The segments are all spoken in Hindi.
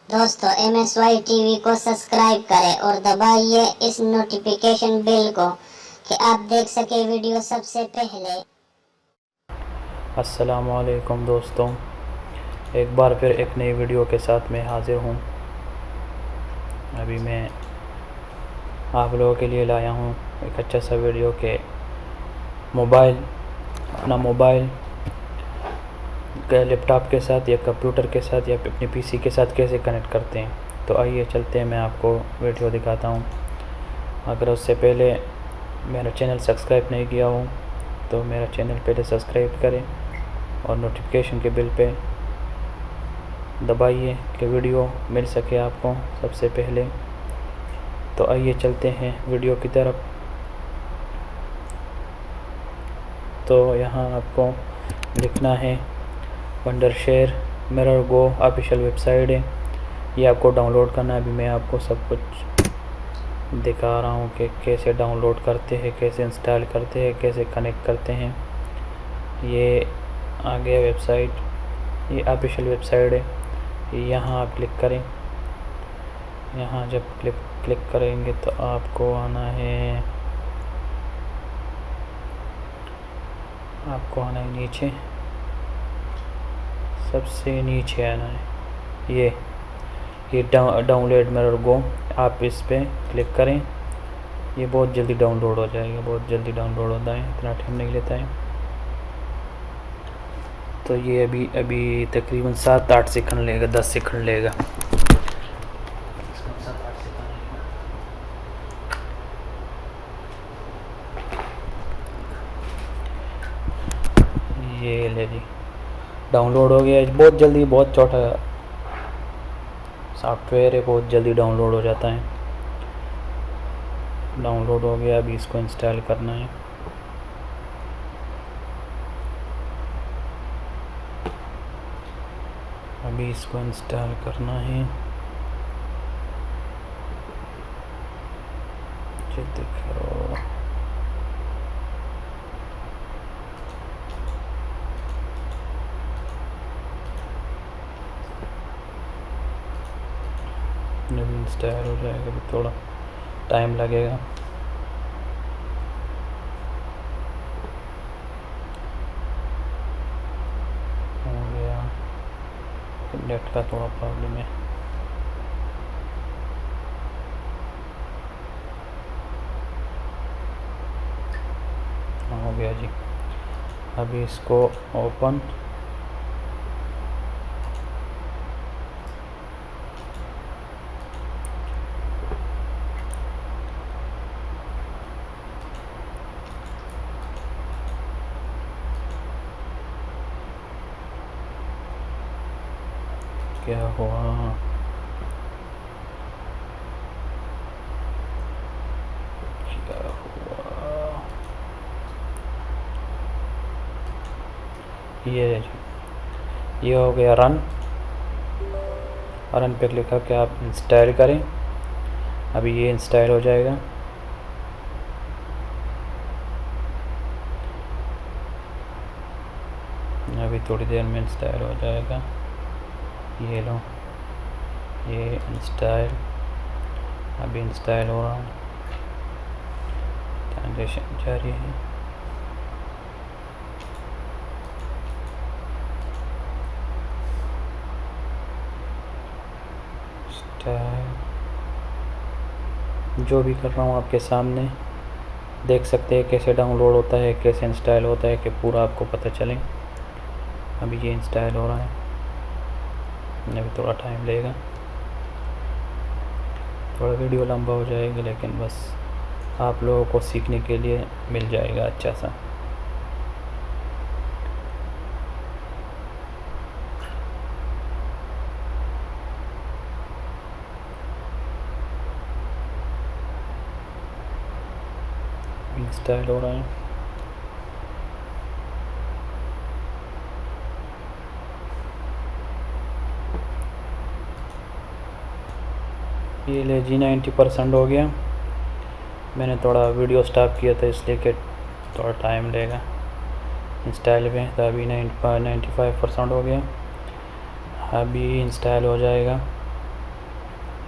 दोस्तों MSY टीवी को सब्सक्राइब करें और दबाइए इस नोटिफिकेशन बेल को कि आप देख सके वीडियो सबसे पहले। अस्सलाम वालेकुम दोस्तों, एक बार फिर एक नई वीडियो के साथ मैं हाज़िर हूँ। अभी मैं आप लोगों के लिए लाया हूँ एक अच्छा सा वीडियो के अपना मोबाइल लैपटॉप के साथ या कंप्यूटर के साथ या अपने पीसी के साथ कैसे कनेक्ट करते हैं। तो आइए चलते हैं, मैं आपको वीडियो दिखाता हूँ। अगर उससे पहले मेरा चैनल सब्सक्राइब नहीं किया हो तो मेरा चैनल पहले सब्सक्राइब करें और नोटिफिकेशन के बिल पे दबाइए कि वीडियो मिल सके आपको सबसे पहले। तो आइए चलते हैं वीडियो की तरफ। तो यहाँ आपको लिखना है वंडरशेयर मिरर गो ऑफिशियल वेबसाइट है, ये आपको डाउनलोड करना है। अभी मैं आपको सब कुछ दिखा रहा हूँ कि कैसे डाउनलोड करते हैं, कैसे इंस्टॉल करते हैं, कैसे कनेक्ट करते हैं। ये आ गया वेबसाइट, ये ऑफिशियल वेबसाइट है। यहाँ आप क्लिक करें। यहाँ जब क्लिक करेंगे तो आपको आना है नीचे, सबसे नीचे आना है। ये डाउनलोड मिरर गो, आप इस पे क्लिक करें। ये बहुत जल्दी डाउनलोड हो जाएगा, बहुत जल्दी डाउनलोड होता है, इतना टाइम नहीं लेता है। तो ये अभी तकरीबन 7-8 सेकंड लेगा, 10 सेकंड लेगा। ये ले जी, डाउनलोड हो गया। बहुत जल्दी, बहुत छोटा सॉफ्टवेयर है, बहुत जल्दी डाउनलोड हो जाता है। डाउनलोड हो गया, अभी इसको इंस्टॉल करना है। अभी इसको इंस्टॉल करना है। देखो, जब इंस्टॉल हो जाएगा तो थोड़ा टाइम लगेगा। हो गया, नेट का थोड़ा प्रॉब्लम है। हो गया जी। अभी इसको ओपन, क्या हुआ? ये हो गया रन पे क्लिक करके आप इंस्टॉल करें। अभी ये इंस्टॉल हो जाएगा। अभी थोड़ी देर में इंस्टॉल हो जाएगा। ये लो, ये इंस्टॉल अभी इंस्टॉल हो रहा है, ट्रांजेक्शन जारी है। जो भी कर रहा हूँ आपके सामने देख सकते हैं कैसे डाउनलोड होता है, कैसे इंस्टॉल होता है, कि पूरा आपको पता चले। अभी ये इंस्टॉल हो रहा है, अभी थोड़ा टाइम लगेगा, थोड़ा वीडियो लंबा हो जाएगा, लेकिन बस आप लोगों को सीखने के लिए मिल जाएगा अच्छा सा। इंस्टॉल हो रहा है। ये ले जी 90% हो गया। मैंने थोड़ा वीडियो स्टॉप किया था इसलिए कि थोड़ा टाइम लगेगा इंस्टॉल में। तो अभी 95% हो गया, अभी इंस्टॉल हो जाएगा।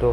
2